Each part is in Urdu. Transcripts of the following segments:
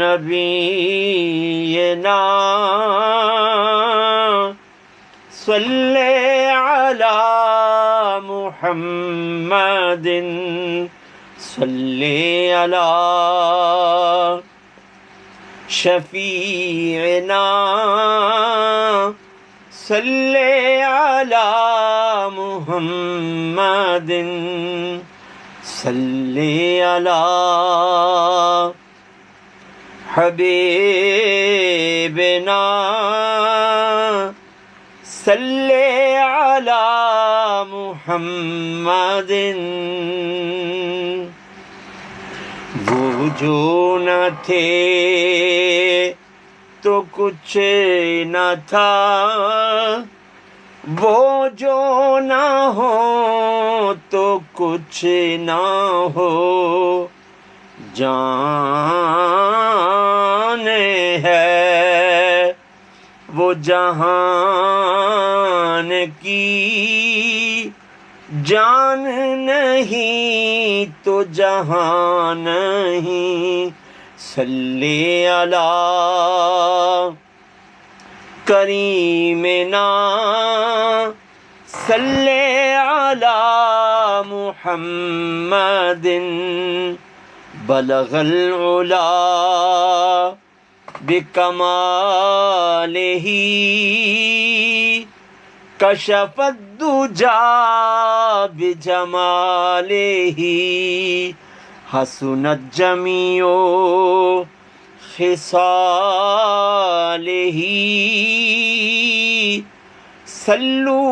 نبینا صلی علی محمد صلی علی شفیعنا صلی علی محمد صلی علی حبیبنا صلی علی محمد وہ جو نہ تھے تو کچھ نہ تھا، وہ جو نہ ہو تو کچھ نہ ہو، جان ہے وہ جہان کی جان نہیں تو جہان نہیں، صلی علی کریمنا صلی علی محمد بلغ العلا بکمالہ کشف الدجا بجمالہ حسنت جمیع خصالہ صلو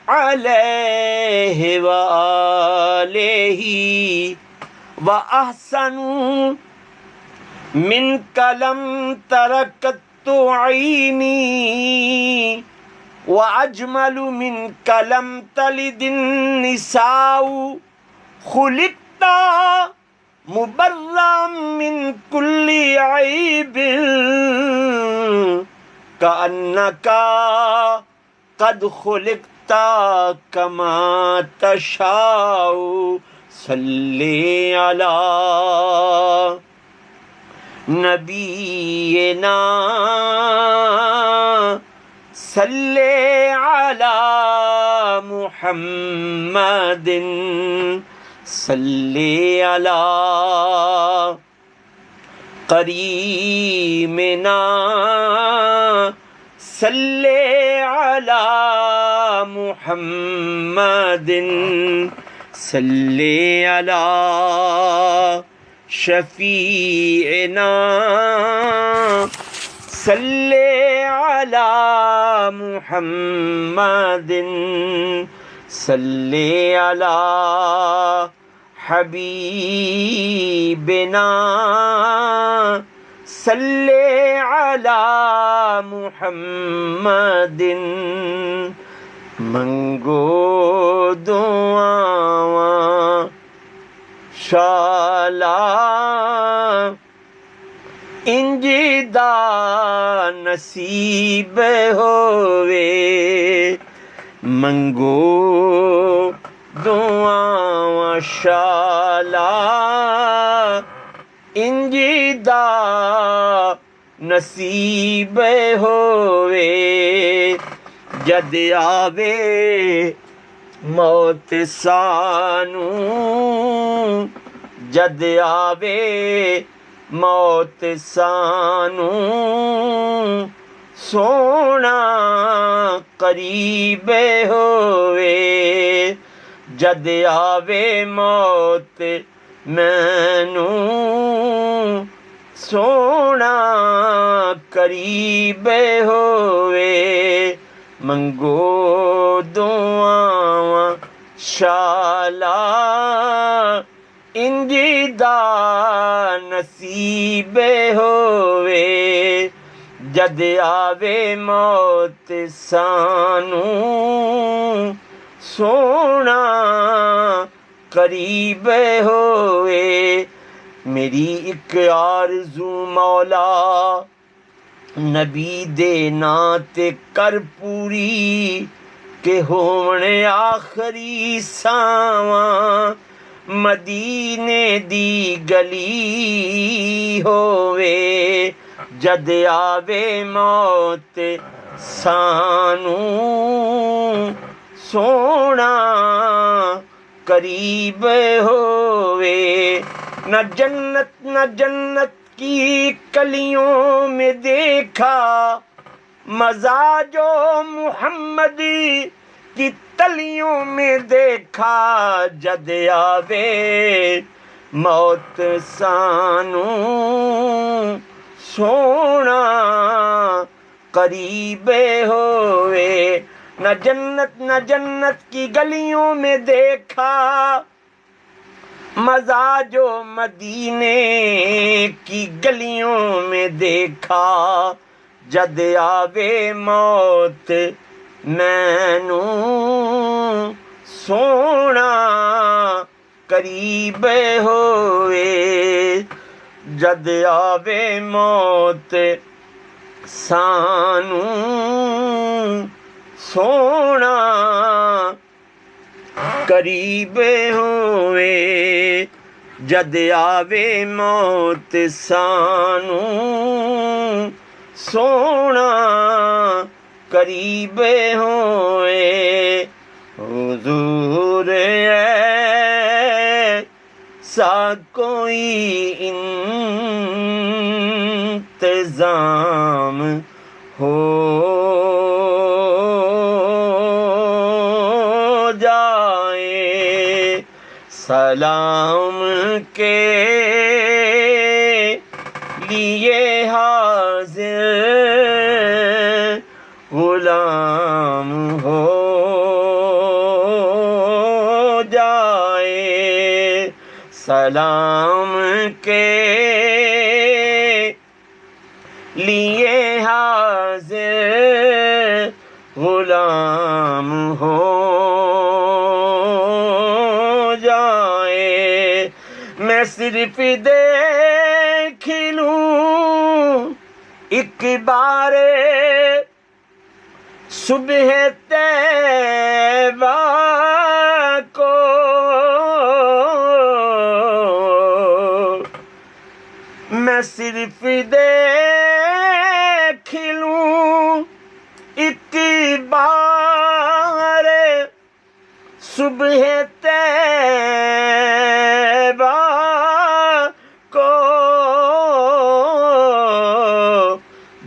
علیہ وآلہ وَأَحْسَنُوا مِنْكَ لَمْ تَرَكَتْ عَيْنِي وَأَجْمَلُ مِنْكَ لَمْ تَلِدِ النِّسَاءُ خُلِقْتَ مُبَرًّا مِنْ كُلِّ عَيْبٍ كَأَنَّكَ قَدْ خُلِقْتَ كَمَا تَشَاءُ صلی علی نبینا صلی علی محمد صلی علی کریمنا صلی علی محمد صلی علی شفیعنا صلی علی محمد صلی علی حبیبنا صلی علی محمد منگو دعاواں شالا انج دا نصیب ہووے، منگو دعاواں شالا انج دا نصیب ہووے، جد آوے موت سانو، جد آوے موت سانو، سونا قریب ہووے، جد آوے موت مینو، سونا قریب ہووے، منگو دعاواں شالا انج دا نصیب ہووے، جد آوے موت سانو، سونا قریب ہووے۔ میری ایک آرزو مولا نبی دے ناں تے کر پوری، کہ ہون آخری ساواں مدینے دی گلی ہووے جد آوے موت سانو سونا قریب ہووے نہ جنت کی کلیوں میں دیکھا مزہ جو محمد کی تلیوں میں دیکھا جد آوے موت سانو سونا قریب ہوئے نہ جنت کی گلیوں میں دیکھا مزہ جو مدینے کی گلیوں میں دیکھا جد آوے موت مینو سونا قریب ہوئے جد آوے موت سانو سونا قریب ہوئے جد آوے موت سانو سونا قریب ہوئے حضور ایسا کوئی انتظام ہو جائے سلام کے لیے حاضر غلام ہو جائے سلام کے لیے حاضر غلام ہو جائے میں صرف دیکھ لوں ایک بار صبح طیبہ کو میں صرف دیکھ لوں ایک بار صبح طیبہ کو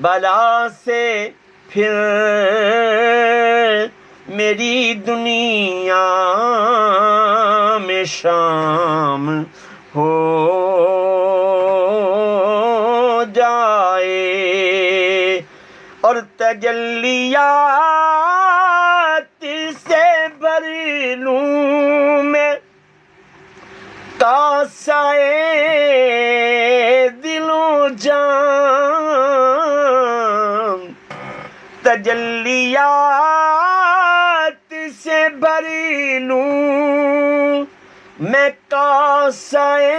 بلا سے پھر میری دنیا میں شام ہو جائے اور تجلیات سے بھر لوں میں کاسائے دل و جان تجلیات سے بھر لوں میں کاسائے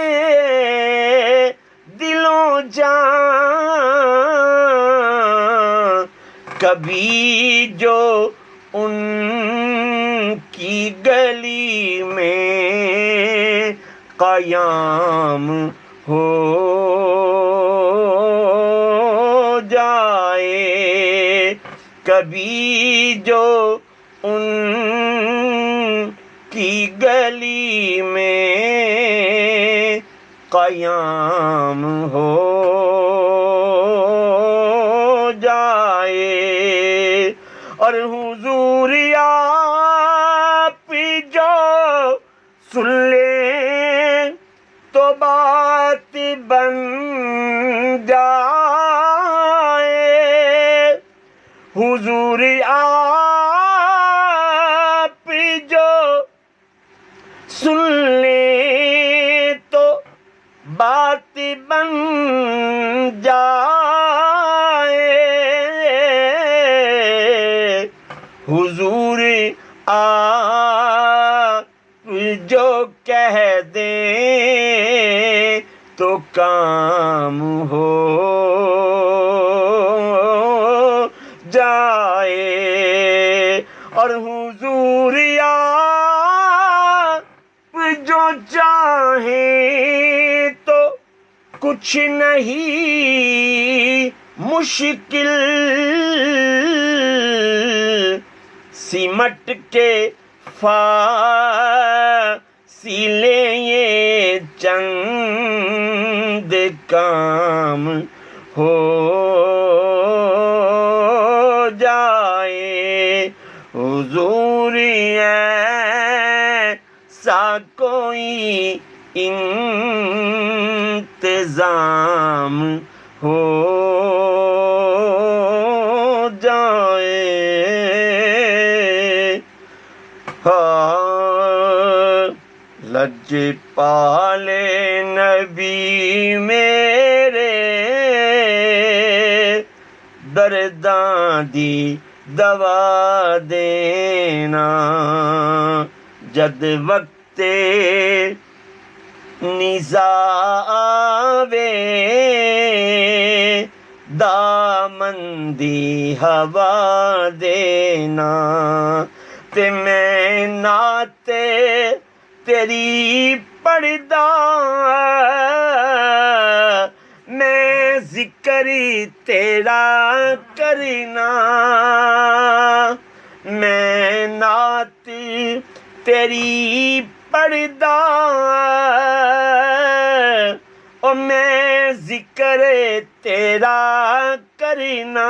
دل و جان کبھی جو ان کی گلی میں قیام ہو جائے کبھی جو ان کی گلی میں قیام ہو جائے اور حضور آپ جو سن لیں تو بات بن جائے حضور آپ جو سن لیں تو بات بن جائے حضور آپ جو کہہ دیں تو کام ہو جائے اور حضور آپ جو چاہے کچھ نہیں مشکل سمٹ کے فاصلے یہ چند کام ہو جائے حضور ایسا کوئی انتظام ہو جائے لج پالے نبی میرے درداں دی دوا دینا جد وقت نزاع آوے دامن دی ہوا دینا تے میں نعت تیری پڑھدا میں ذکر تیرا کرنا میں نعت تیری پڑھدا او میں ذکر تیرا کرنا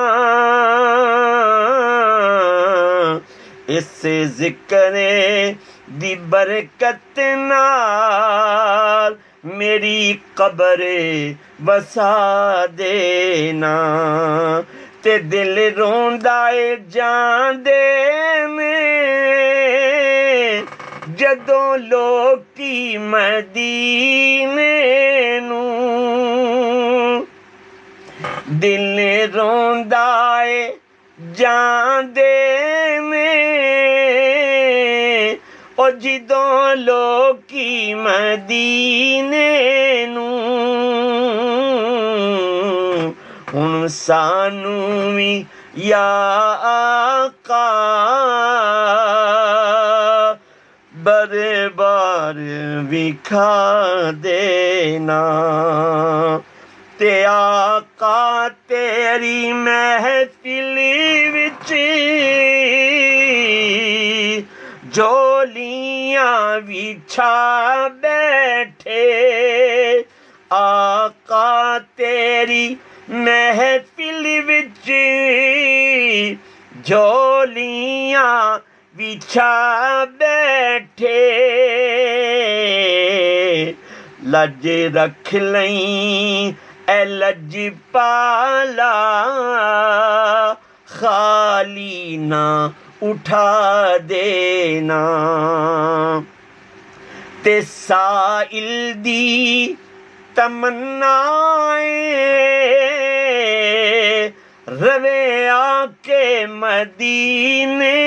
اس ذکر دی برکت نال میری قبر بسا دینا تے دل روندا اے جان دے میں جدوں لوکی مدینے نوں دل روندا اے جان دے میں او جدوں لوکی مدینے نوں ہن سانوں وی یا آقا بڑے بار وکھا دینا تے آقا تیری محفل وچ جولیاں وچھا بیٹھے آقا تیری محفل وچ جولیاں بچھا بیٹھے لج رکھ لئیں اے لج پالا خالی نہ اٹھا دینا تے سائل دی تمنا روے آ کے مدینے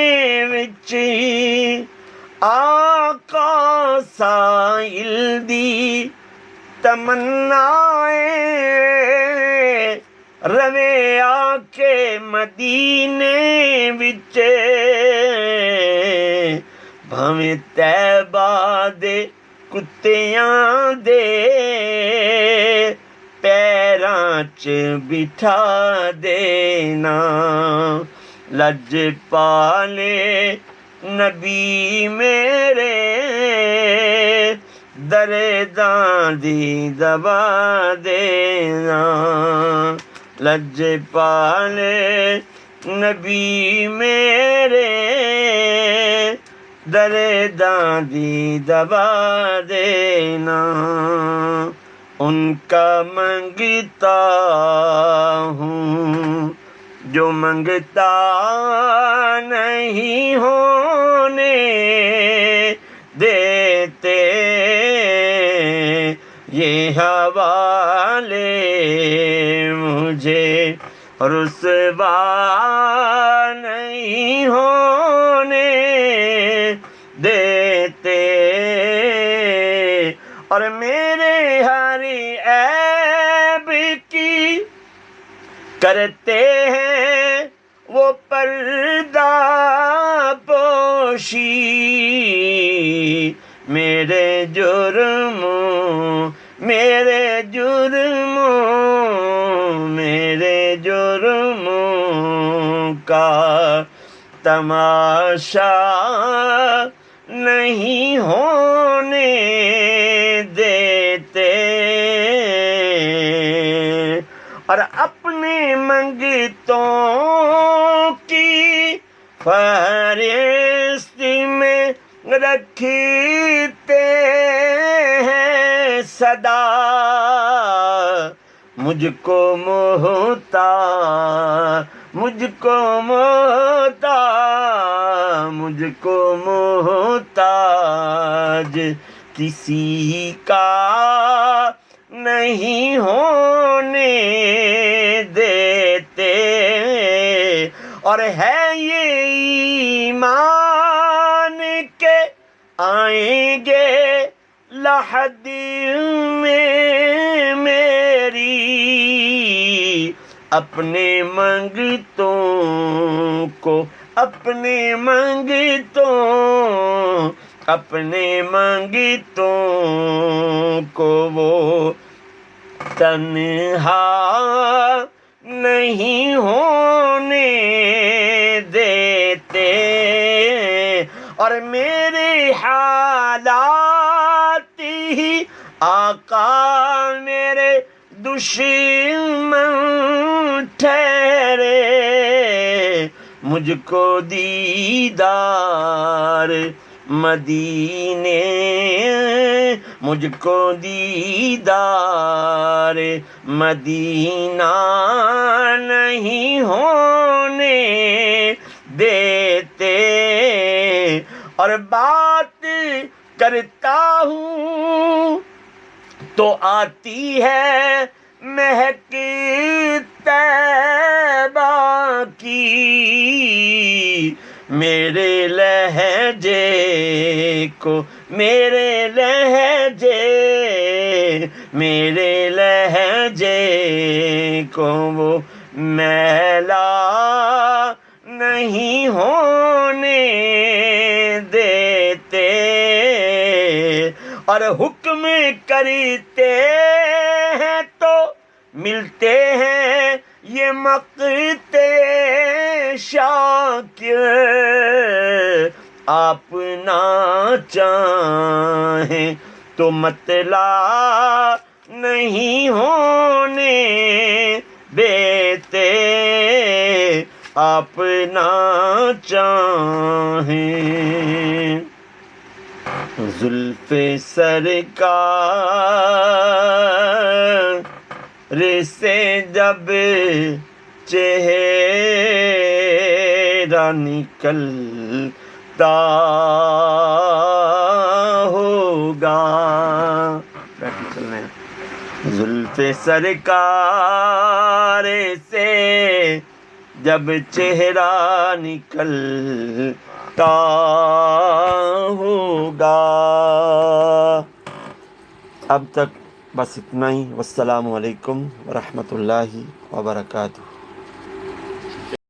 وچ آقا سائل دی تمنا روے آ کے مدینے وچ بھویں طیبہ دے کتیاں دے پیراں چ بٹھا دینا لج پالے نبی میرے درداں دی دوا دینا لج پالے نبی میرے درداں دی دوا دینا ان کا منگتا ہوں جو منگتا نہیں ہونے دیتے یہ حوالے مجھے رسوا نہیں ہونے دیتے اور میرے ہر عیب کی کرتے ہیں وہ پردہ پوشی میرے جرموں میرے جرموں کا تماشا نہیں ہونے دیتے، اور اپنے منگتوں کی فہرست میں رکھتے ہیں صدا، مجھ کو محتاج کسی کا نہیں ہونے دیتے، اور ہے یہ ایمان کے آئیں گے لحد میں میری اپنے منگتوں کو وہ تنہا نہیں ہونے دیتے، اور میرے حالات ہی آقا میرے دشمن ٹھہرے، مجھ کو دیدار مدینہ نہیں ہونے دیتے، اور بات کرتا ہوں تو آتی ہے مہک طیبہ کی، میرے لہجے کو وہ میلا نہیں ہونے دیتے، اور حکم کرتے ہیں تو ملتے ہیں یہ مقتے شاکر، آپ نہ چاہیں تو مطلع نہیں ہونے دیتے، آپ نہ چاہیں۔ زلف سرکار سے جب چہرہ نکلتا ہوگا، زلف سرکار سے جب چہرہ نکلتا ہوگا۔ اب تک بس اتنا ہی، والسلام علیکم ورحمۃ اللہ وبرکاتہ۔